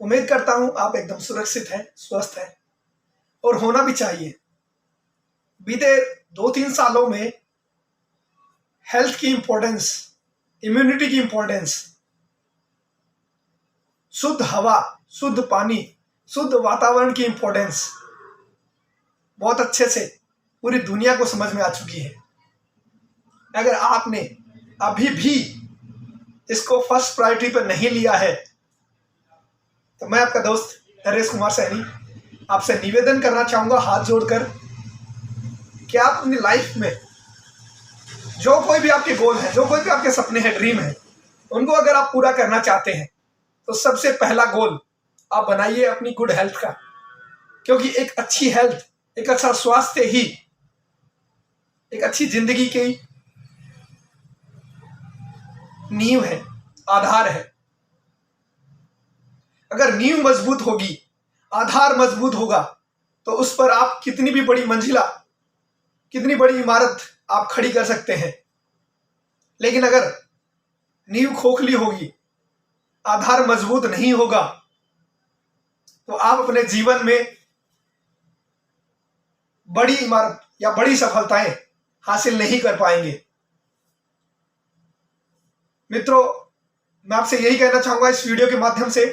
उम्मीद करता हूं आप एकदम सुरक्षित हैं, स्वस्थ हैं और होना भी चाहिए। बीते 2-3 सालों में हेल्थ की इंपॉर्टेंस, इम्यूनिटी की इंपॉर्टेंस, शुद्ध हवा, शुद्ध पानी, शुद्ध वातावरण की इंपॉर्टेंस बहुत अच्छे से पूरी दुनिया को समझ में आ चुकी है। अगर आपने अभी भी इसको फर्स्ट प्रायोरिटी पर नहीं लिया है तो मैं आपका दोस्त नरेश कुमार सैनी आपसे निवेदन करना चाहूँगा हाथ जोड़कर कि आप अपनी लाइफ में जो कोई भी आपके गोल है, जो कोई भी आपके सपने हैं, ड्रीम है, उनको अगर आप पूरा करना चाहते हैं तो सबसे पहला गोल आप बनाइए अपनी गुड हेल्थ का। क्योंकि एक अच्छी हेल्थ, एक अच्छा स्वास्थ्य ही एक अच्छी जिंदगी की नींव है, आधार है। अगर नींव मजबूत होगी, आधार मजबूत होगा तो उस पर आप कितनी भी बड़ी मंजिला, कितनी बड़ी इमारत आप खड़ी कर सकते हैं। लेकिन अगर नींव खोखली होगी, आधार मजबूत नहीं होगा तो आप अपने जीवन में बड़ी इमारत या बड़ी सफलताएं हासिल नहीं कर पाएंगे। मित्रों, मैं आपसे यही कहना चाहूंगा इस वीडियो के माध्यम से,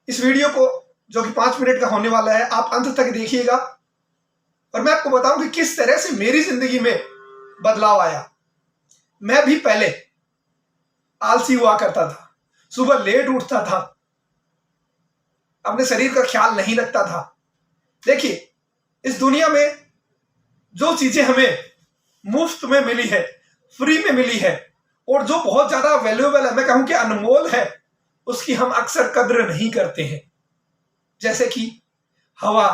इस वीडियो को जो कि 5 मिनट का होने वाला है, आप अंत तक देखिएगा और मैं आपको बताऊं कि किस तरह से मेरी जिंदगी में बदलाव आया। मैं भी पहले आलसी हुआ करता था, सुबह लेट उठता था, अपने शरीर का ख्याल नहीं रखता था। देखिए, इस दुनिया में जो चीजें हमें मुफ्त में मिली है, फ्री में मिली है और जो बहुत ज्यादा वैल्यूएबल है, मैं कहूं कि अनमोल है, उसकी हम अक्सर कद्र नहीं करते हैं। जैसे कि हवा,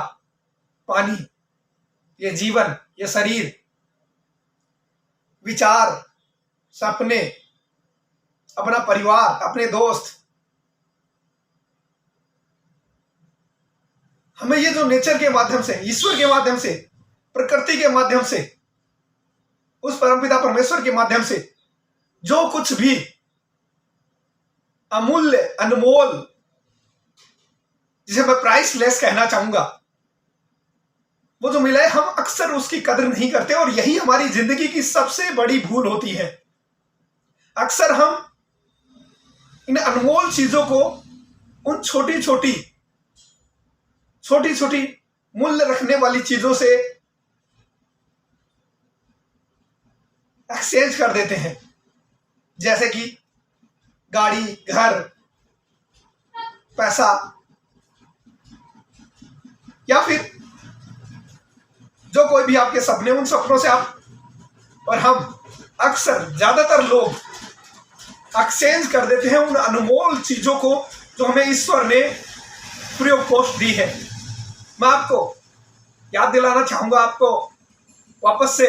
पानी, ये जीवन, ये शरीर, विचार, सपने, अपना परिवार, अपने दोस्त। हमें ये जो नेचर के माध्यम से, ईश्वर के माध्यम से, प्रकृति के माध्यम से, उस परमपिता परमेश्वर के माध्यम से जो कुछ भी अमूल्य, अनमोल, जिसे मैं प्राइसलेस कहना चाहूंगा, वो जो मिला है, हम अक्सर उसकी कदर नहीं करते और यही हमारी जिंदगी की सबसे बड़ी भूल होती है। अक्सर हम इन अनमोल चीजों को उन छोटी छोटी मूल्य रखने वाली चीजों से एक्सचेंज कर देते हैं। जैसे कि गाड़ी, घर, पैसा, या फिर जो कोई भी आपके सपने, उन सपनों से आप और हम अक्सर, ज्यादातर लोग एक्सचेंज कर देते हैं उन अनमोल चीजों को जो हमें ईश्वर ने फ्री ऑफ कॉस्ट दी है। मैं आपको याद दिलाना चाहूंगा, आपको वापस से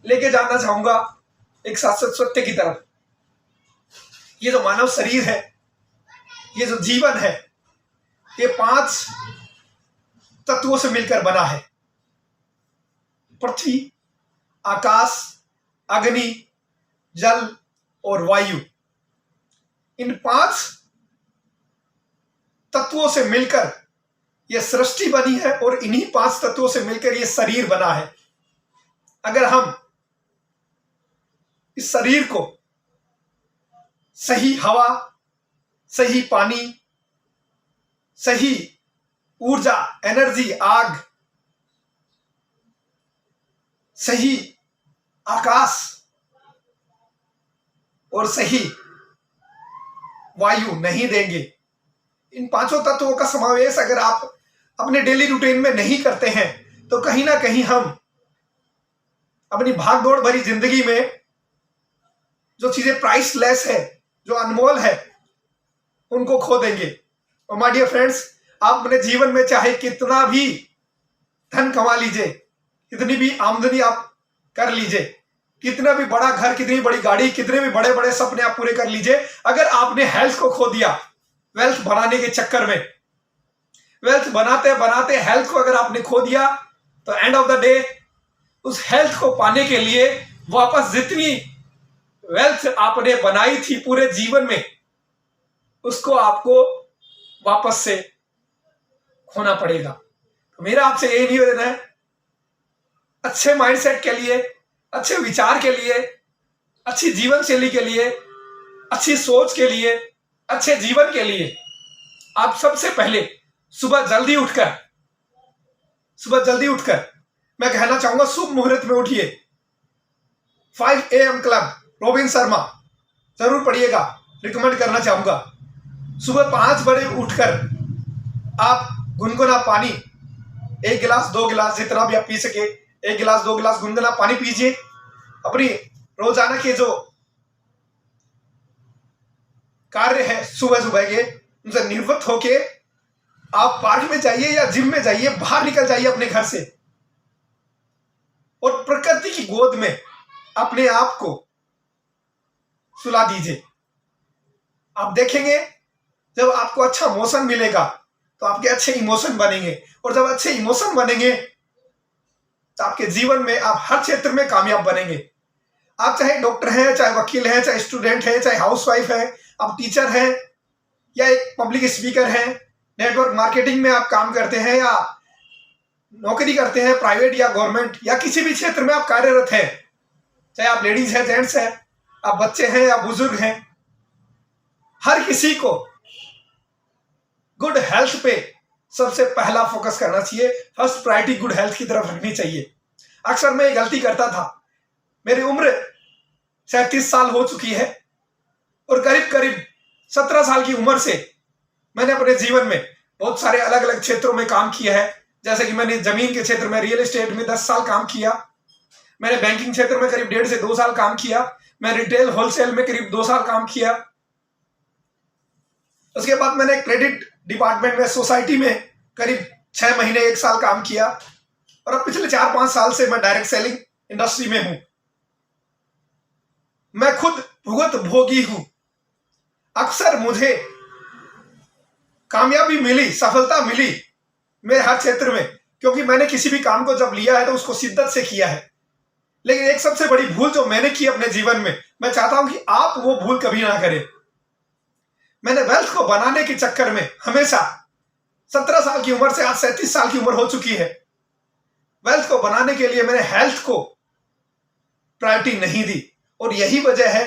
लेके जाना चाहूंगा एक शाश्वत सत्य की तरफ। ये जो मानव शरीर है, ये जो जीवन है, ये 5 तत्वों से मिलकर बना है। पृथ्वी, आकाश, अग्नि, जल और वायु। इन 5 तत्वों से मिलकर यह सृष्टि बनी है और इन्हीं 5 तत्वों से मिलकर यह शरीर बना है। अगर हम इस शरीर को सही हवा, सही पानी, सही ऊर्जा, एनर्जी, आग, सही आकाश और सही वायु नहीं देंगे, इन 5 तत्वों का समावेश अगर आप अपने डेली रूटीन में नहीं करते हैं तो कहीं ना कहीं हम अपनी भागदौड़ भरी जिंदगी में जो चीजें प्राइसलेस है, जो अनमोल है, उनको खो देंगे। और माय डियर फ्रेंड्स, आप अपने जीवन में चाहे कितना भी धन कमा लीजिए, कितनी भी आमदनी आप कर लीजिए, कितना भी बड़ा घर, कितनी बड़ी गाड़ी, कितने भी बड़े बड़े सपने आप पूरे कर लीजिए, अगर आपने हेल्थ को खो दिया वेल्थ बनाने के चक्कर में, वेल्थ बनाते बनाते हेल्थ को अगर आपने खो दिया तो एंड ऑफ द डे उस हेल्थ को पाने के लिए वापस जितनी वेल्थ आपने बनाई थी पूरे जीवन में, उसको आपको वापस से खोना पड़ेगा। तो मेरा आपसे यही निवेदन है, अच्छे माइंडसेट के लिए, अच्छे विचार के लिए, अच्छी जीवन शैली के लिए, अच्छी सोच के लिए, अच्छे जीवन के लिए आप सबसे पहले सुबह जल्दी उठकर मैं कहना चाहूंगा शुभ मुहूर्त में उठिए। 5 AM क्लब रोबिन शर्मा जरूर पढ़िएगा, रिकमेंड करना चाहूंगा। सुबह 5 बजे उठकर आप गुनगुना पानी 1 गिलास 2 गिलास जितना भी आप पी सके, 1 गिलास 2 गिलास गुनगुना पानी पीजिए। अपनी रोजाना के जो कार्य है सुबह के उनसे निवृत्त होके आप पार्क में जाइए या जिम में जाइए, बाहर निकल जाइए अपने घर से और प्रकृति की गोद में अपने आप को सुला दीजिए। आप देखेंगे जब आपको अच्छा मोशन मिलेगा तो आपके अच्छे इमोशन बनेंगे, और जब अच्छे इमोशन बनेंगे तो आपके जीवन में आप हर क्षेत्र में कामयाब बनेंगे। आप चाहे डॉक्टर हैं, चाहे वकील हैं, चाहे स्टूडेंट हैं, चाहे हाउसवाइफ हैं, आप टीचर हैं या एक पब्लिक स्पीकर हैं, नेटवर्क मार्केटिंग में आप काम करते हैं या नौकरी करते हैं प्राइवेट या गवर्नमेंट, या किसी भी क्षेत्र में आप कार्यरत हैं, चाहे आप लेडीज हैं, जेंट्स हैं, आप बच्चे हैं या बुजुर्ग हैं, हर किसी को गुड हेल्थ पे सबसे पहला फोकस करना चाहिए। फर्स्ट प्रायोरिटी गुड हेल्थ की तरफ रखनी चाहिए। अक्सर मैं ये गलती करता था। मेरी उम्र 37 साल हो चुकी है और करीब करीब 17 साल की उम्र से मैंने अपने जीवन में बहुत सारे अलग अलग क्षेत्रों में काम किया है। जैसे कि मैंने जमीन के क्षेत्र में, रियल एस्टेट में 10 साल काम किया। मैंने बैंकिंग क्षेत्र में करीब 1.5 से 2 साल काम किया। मैं रिटेल होलसेल में करीब 2 साल काम किया। उसके बाद मैंने क्रेडिट डिपार्टमेंट में, सोसाइटी में करीब 6 महीने 1 साल काम किया, और अब पिछले 4-5 साल से मैं डायरेक्ट सेलिंग इंडस्ट्री में हूं। मैं खुद भुगत भोगी हूं। अक्सर मुझे कामयाबी मिली, सफलता मिली मेरे हर क्षेत्र में, क्योंकि मैंने किसी भी काम को जब लिया है तो उसको शिद्दत से किया है। लेकिन एक सबसे बड़ी भूल जो मैंने की अपने जीवन में, मैं चाहता हूं कि आप वो भूल कभी ना करें। मैंने वेल्थ को बनाने के चक्कर में हमेशा 17 साल की उम्र से आज 37 साल की उम्र हो चुकी है, वेल्थ को बनाने के लिए मैंने हेल्थ को प्रायोरिटी नहीं दी। और यही वजह है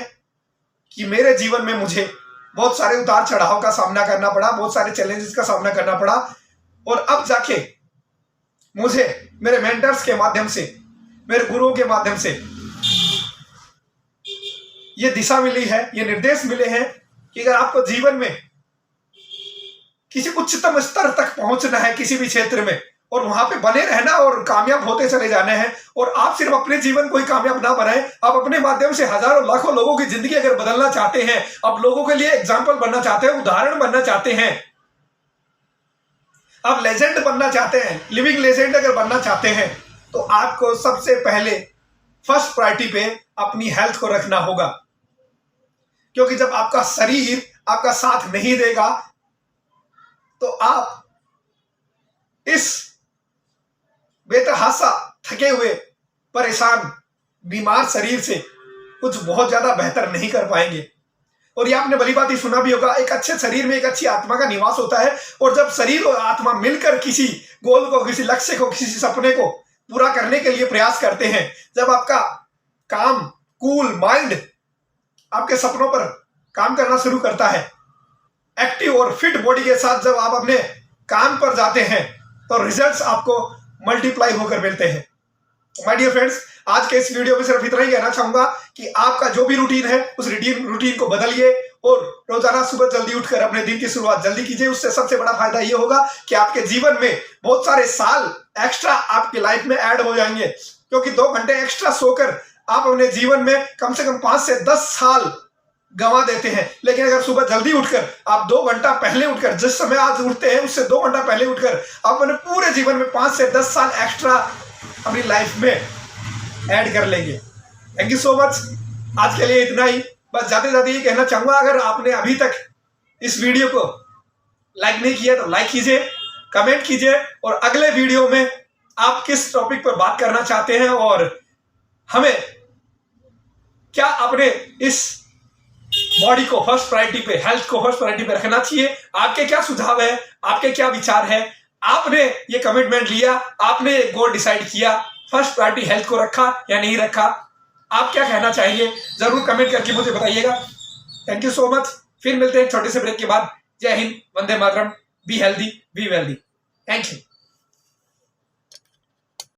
कि मेरे जीवन में मुझे बहुत सारे उतार चढ़ाव का सामना करना पड़ा, बहुत सारे चैलेंजेस का सामना करना पड़ा, और अब जाके मुझे मेरे मेंटर्स के माध्यम से, मेरे गुरुओं के माध्यम से ये दिशा मिली है, ये निर्देश मिले हैं कि अगर आपको जीवन में किसी उच्चतम स्तर तक पहुंचना है किसी भी क्षेत्र में, और वहां पे बने रहना और कामयाब होते चले जाने हैं, और आप सिर्फ अपने जीवन को ही कामयाब ना बनाएं, आप अपने माध्यम से हजारों लाखों लोगों की जिंदगी अगर बदलना चाहते हैं, आप लोगों के लिए एग्जाम्पल बनना चाहते हैं, उदाहरण बनना चाहते हैं, आप लेजेंड बनना चाहते हैं, लिविंग लेजेंड अगर बनना चाहते हैं, तो आपको सबसे पहले फर्स्ट प्रायोरिटी पे अपनी हेल्थ को रखना होगा। क्योंकि जब आपका शरीर आपका साथ नहीं देगा तो आप इस बेतहासा थके हुए, परेशान, बीमार शरीर से कुछ बहुत ज्यादा बेहतर नहीं कर पाएंगे। और ये आपने भली बात ही सुना भी होगा, एक अच्छे शरीर में एक अच्छी आत्मा का निवास होता है, और जब शरीर और आत्मा मिलकर किसी गोल को, किसी लक्ष्य को, किसी सपने को पूरा करने के लिए प्रयास करते हैं, जब आपका काम, कूल माइंड आपके सपनों पर काम करना शुरू करता है, एक्टिव और फिट बॉडी के साथ जब आप अपने काम पर जाते हैं, तो रिजल्ट्स आपको मल्टीप्लाई होकर मिलते हैं। माय डियर फ्रेंड्स, आज के इस वीडियो में सिर्फ इतना ही कहना चाहूंगा कि आपका जो भी रूटीन है उस रूटीन को बदलिए, और रोजाना सुबह जल्दी उठकर अपने दिन की शुरुआत जल्दी कीजिए। उससे सबसे बड़ा फायदा ये होगा कि आपके जीवन में बहुत सारे साल एक्स्ट्रा आपकी लाइफ में ऐड हो जाएंगे, क्योंकि 2 घंटे एक्स्ट्रा सोकर आप अपने जीवन में कम से कम 5 से 10 साल गंवा देते हैं। लेकिन अगर सुबह जल्दी उठकर आप 2 घंटा पहले उठकर, जिस समय आज उठते हैं उससे 2 घंटा पहले उठकर आप अपने पूरे जीवन में 5 से 10 साल एक्स्ट्रा अपनी लाइफ में ऐड कर लेंगे। Thank you so much. आज के लिए इतना ही। बस जाते जाते ये कहना चाहूंगा, अगर आपने अभी तक इस वीडियो को लाइक नहीं किया तो लाइक कीजिए, कमेंट कीजिए, और अगले वीडियो में आप किस टॉपिक पर बात करना चाहते हैं और हमें क्या अपने इस बॉडी को फर्स्ट प्रायोरिटी पे, हेल्थ को फर्स्ट प्रायोरिटी पे रखना चाहिए। आपके क्या सुझाव है, आपके क्या विचार है? आपने ये कमिटमेंट लिया, आपने गोल डिसाइड किया, फर्स्ट प्रायोरिटी हेल्थ को रखा या नहीं रखा? आप क्या कहना चाहिए जरूर कमेंट करके मुझे बताइएगा। Thank you so much. फिर मिलते हैं छोटे से ब्रेक के बाद। जय हिंद, वंदे मातरम, be healthy, be wealthy. Thank you.